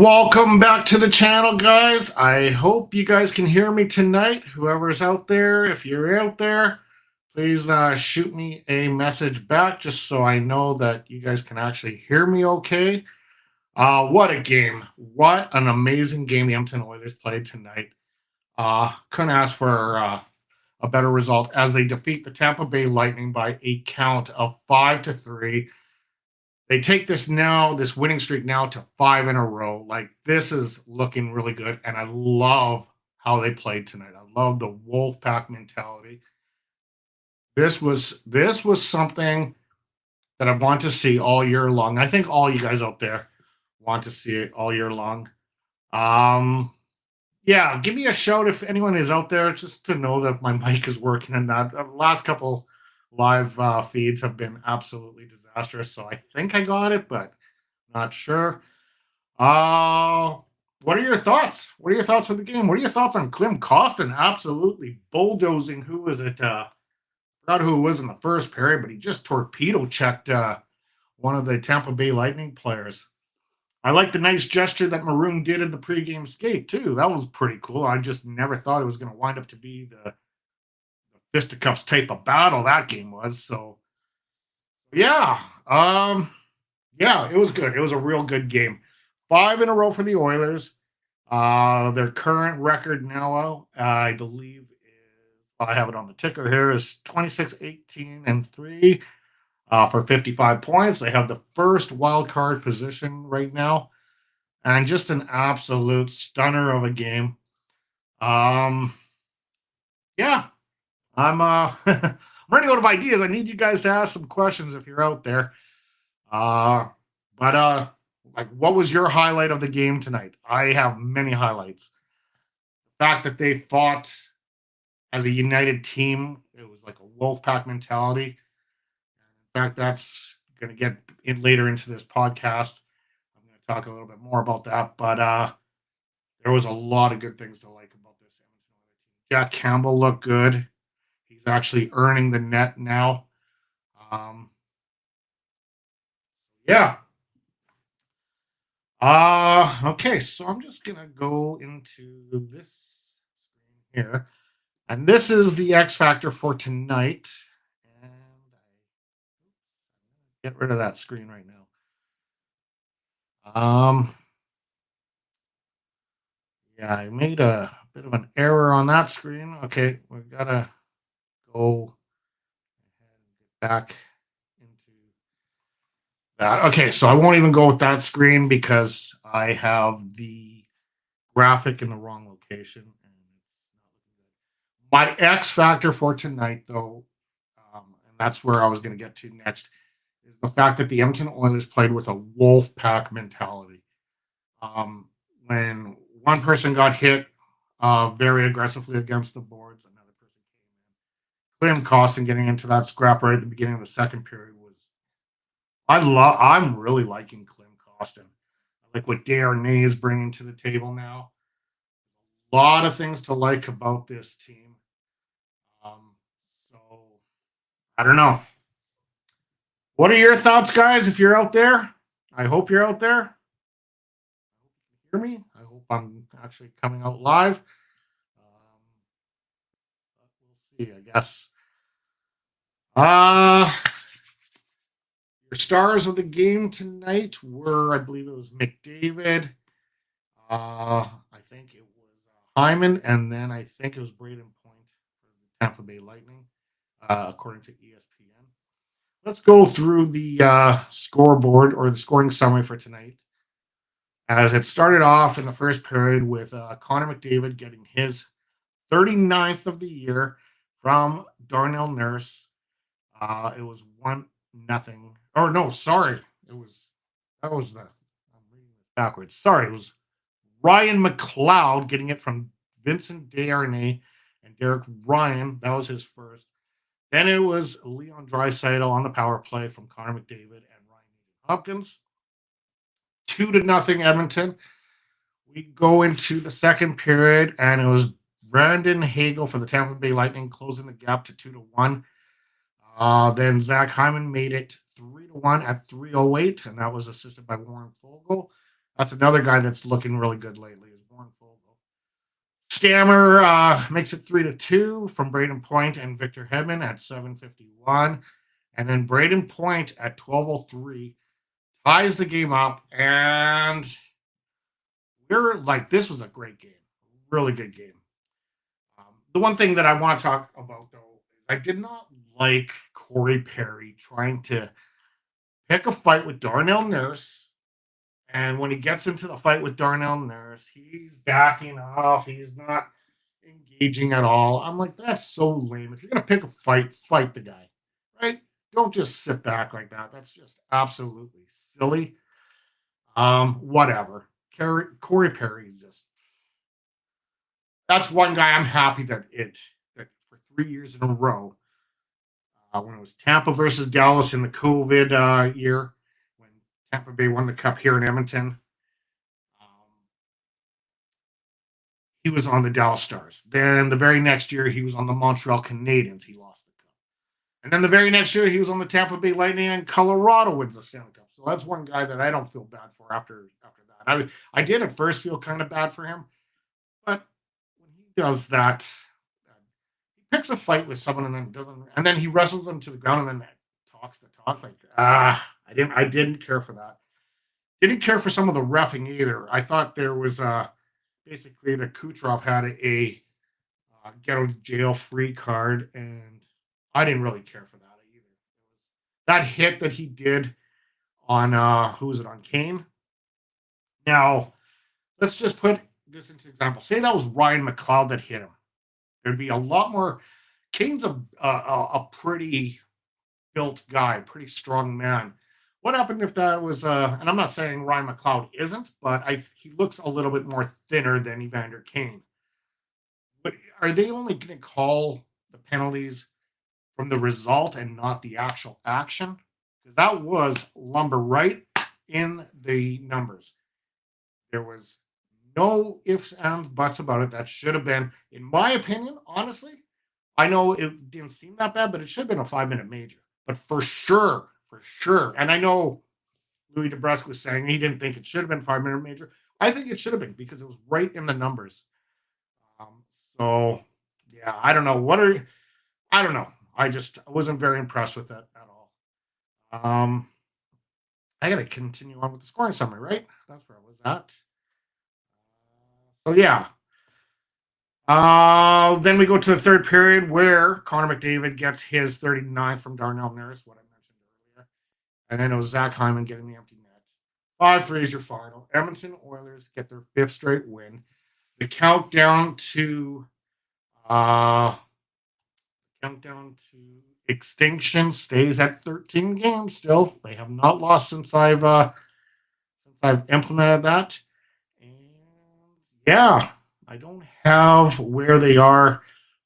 Welcome back to the channel, guys. I hope you guys can hear me tonight. Whoever's out there, if you're out there, please shoot me a message back just so I know that you guys can actually hear me okay. What a game. What an amazing game the Edmonton Oilers played tonight. Couldn't ask for a better result as they defeat the Tampa Bay Lightning by a count of 5-3. They take this winning streak now to 5 in a row. Like, this is looking really good, and I love how they played tonight. I love the Wolfpack mentality. This was something that I want to see all year long. I think all you guys out there want to see it all year long. Um, yeah, give me a shout if anyone is out there, just to know that if my mic is working and not. The last couple live feeds have been absolutely disastrous, so I think I got it, but not sure. Uh, what are your thoughts? What are your thoughts of the game? What are your thoughts on Klim Kostin absolutely bulldozing? Who was it? Forgot who it was in the first period, but he just torpedo checked one of the Tampa Bay Lightning players. I like the nice gesture that Maroon did in the pregame skate too. That was pretty cool. I just never thought it was going to wind up to be the fisticuffs type of battle that game was. So yeah, yeah, it was good. It was a real good game. 5 in a row for the Oilers. Their current record now, I believe, is, I have it on the ticker here, is 26-18-3 for 55 points. They have the first wild card position right now, and just an absolute stunner of a game. Yeah, I'm I'm running out of ideas. I need you guys to ask some questions if you're out there. Uh, but like, what was your highlight of the game tonight? I have many highlights. The fact that they fought as a united team, it was like a wolf pack mentality. In fact, that's going to get in later into this podcast. I'm going to talk a little bit more about that. But there was a lot of good things to like about this. Jack Campbell looked good. He's actually earning the net now. Yeah. Okay, so I'm just gonna go into this screen here, and this is the X Factor for tonight. And I get rid of that screen right now. Yeah, I made a bit of an error on that screen. Okay, we've gotta go back into that. Okay, so I won't even go with that screen because I have the graphic in the wrong location. My X factor for tonight, though, and that's where I was going to get to next, is the fact that the Edmonton Oilers played with a wolf pack mentality. When one person got hit very aggressively against the boards, another person came in. Klim Kostin getting into that scrap right at the beginning of the second period was. I'm really liking Klim Kostin. I like what Darnay is bringing to the table now. A lot of things to like about this team. So I don't know. What are your thoughts, guys? If you're out there, I hope you're out there. Hear me? I hope I'm actually coming out live. We'll see, I guess. Your stars of the game tonight were, I believe it was McDavid. I think it was Hyman, and then I think it was Braden Point for the Tampa Bay Lightning, according to ESPN. Let's go through the scoreboard or the scoring summary for tonight. As it started off in the first period with Connor McDavid getting his 39th of the year from Darnell Nurse. It was 1-0. Or no, sorry. I'm reading this backwards. Sorry, it was Ryan McLeod getting it from Vincent Desharnais and Derek Ryan. That was his first. Then it was Leon Draisaitl on the power play from Connor McDavid and Ryan Hopkins. 2-0 Edmonton. We go into the second period, and it was Brandon Hagel for the Tampa Bay Lightning closing the gap to 2-1. Then Zach Hyman made it 3-1 at 3:08, and that was assisted by Warren Fogle. That's another guy that's looking really good lately. Is Warren Fogle. Stammer makes it 3-2 from Braden Point and Victor Hedman at 7:51, and then Braden Point at 12:03 ties the game up, and we're like, this was a great game, really good game. The one thing that I want to talk about though is I did not like Corey Perry trying to pick a fight with Darnell Nurse. And when he gets into the fight with Darnell Nurse, he's backing off. He's not engaging at all. I'm like, that's so lame. If you're going to pick a fight, fight the guy, right? Don't just sit back like that. That's just absolutely silly. Whatever. Corey Perry just, that's one guy I'm happy that for 3 years in a row, when it was Tampa versus Dallas in the COVID year, when Tampa Bay won the cup here in Edmonton, he was on the Dallas Stars. Then the very next year, he was on the Montreal Canadiens. He lost the cup. And then the very next year, he was on the Tampa Bay Lightning, and Colorado wins the Stanley Cup. So that's one guy that I don't feel bad for after that. I did at first feel kind of bad for him, but when he does that, he picks a fight with someone and then doesn't, and then he wrestles them to the ground and then talks the talk. Like, I didn't care for that. Didn't care for some of the reffing either. I thought there was basically the Kucherov had a get out of jail free card, and I didn't really care for that either. That hit that he did on who was it, on Kane? Now, let's just put this into example. Say that was Ryan McLeod that hit him. There'd be a lot more. Kane's a pretty built guy, pretty strong man. What happened if that was, and I'm not saying Ryan McLeod isn't, but he looks a little bit more thinner than Evander Kane. But are they only going to call the penalties from the result and not the actual action? Because that was lumber right in the numbers. There was no ifs, ands, buts about it. That should have been, in my opinion, honestly, I know it didn't seem that bad, but it should have been a 5-minute major. But for sure, and I know Louis DeBrusque was saying he didn't think it should have been 5-minute major. I think it should have been because it was right in the numbers. So, yeah, I don't know. I don't know. I wasn't very impressed with it at all. I got to continue on with the scoring summary, right? That's where I was at. So, yeah. Then we go to the third period where Connor McDavid gets his 39th from Darnell Nurse, what I mentioned earlier. And then it was Zach Hyman getting the empty net. 5-3 is your final. Edmonton Oilers get their 5th straight win. The countdown to extinction stays at 13 games still. They have not lost since I've implemented that. And yeah, I don't have where they are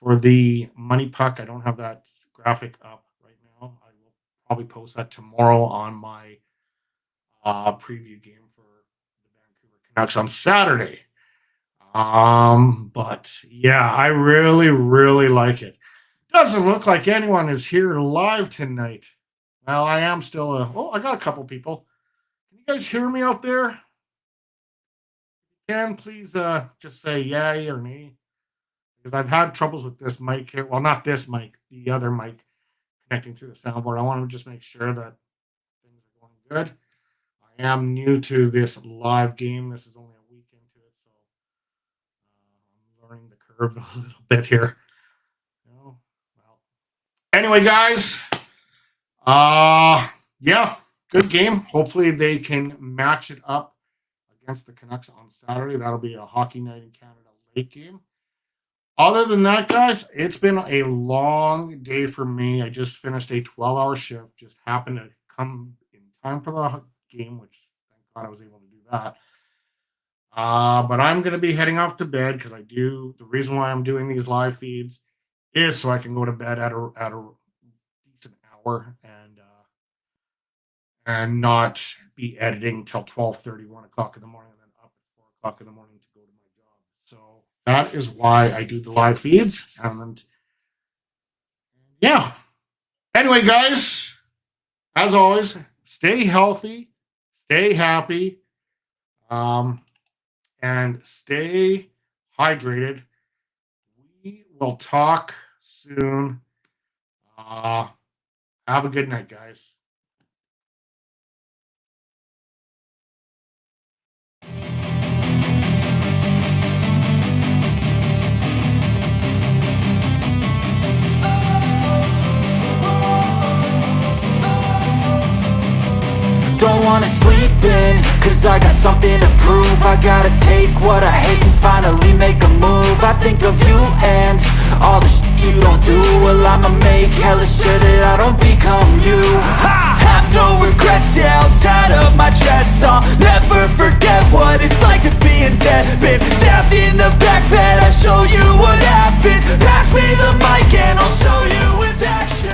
for the money puck. I don't have that graphic up right now. I will probably post that tomorrow on my preview game for the Vancouver Canucks on Saturday. But yeah, I really, really like it. Doesn't look like anyone is here live tonight. Well, I am still I got a couple people. Can you guys hear me out there? Can please just say yay or nay? Because I've had troubles with this mic here. Well, not this mic, the other mic connecting through the soundboard. I want to just make sure that things are going good. I am new to this live game. This is only a week into it, so I'm learning the curve a little bit here. Well, anyway, guys, yeah, good game. Hopefully they can match it up against the Canucks on Saturday. That'll be a Hockey Night in Canada late game. Other than that, guys, it's been a long day for me. I just finished a 12-hour shift. Just happened to come in time for the game, which thank God I was able to do that. But I'm going to be heading off to bed because the reason why I'm doing these live feeds is so I can go to bed at a decent hour and not be editing till 12:30, 1 o'clock in the morning, and then up at 4 o'clock in the morning to go to my job. So that is why I do the live feeds. And yeah. Anyway, guys, as always, stay healthy, stay happy. And stay hydrated. We will talk soon. Have a good night, guys. Don't wanna sleep in, cause I got something to prove. I gotta take what I hate and finally make a move. I think of you and all the shit you don't do. Well, I'ma make hella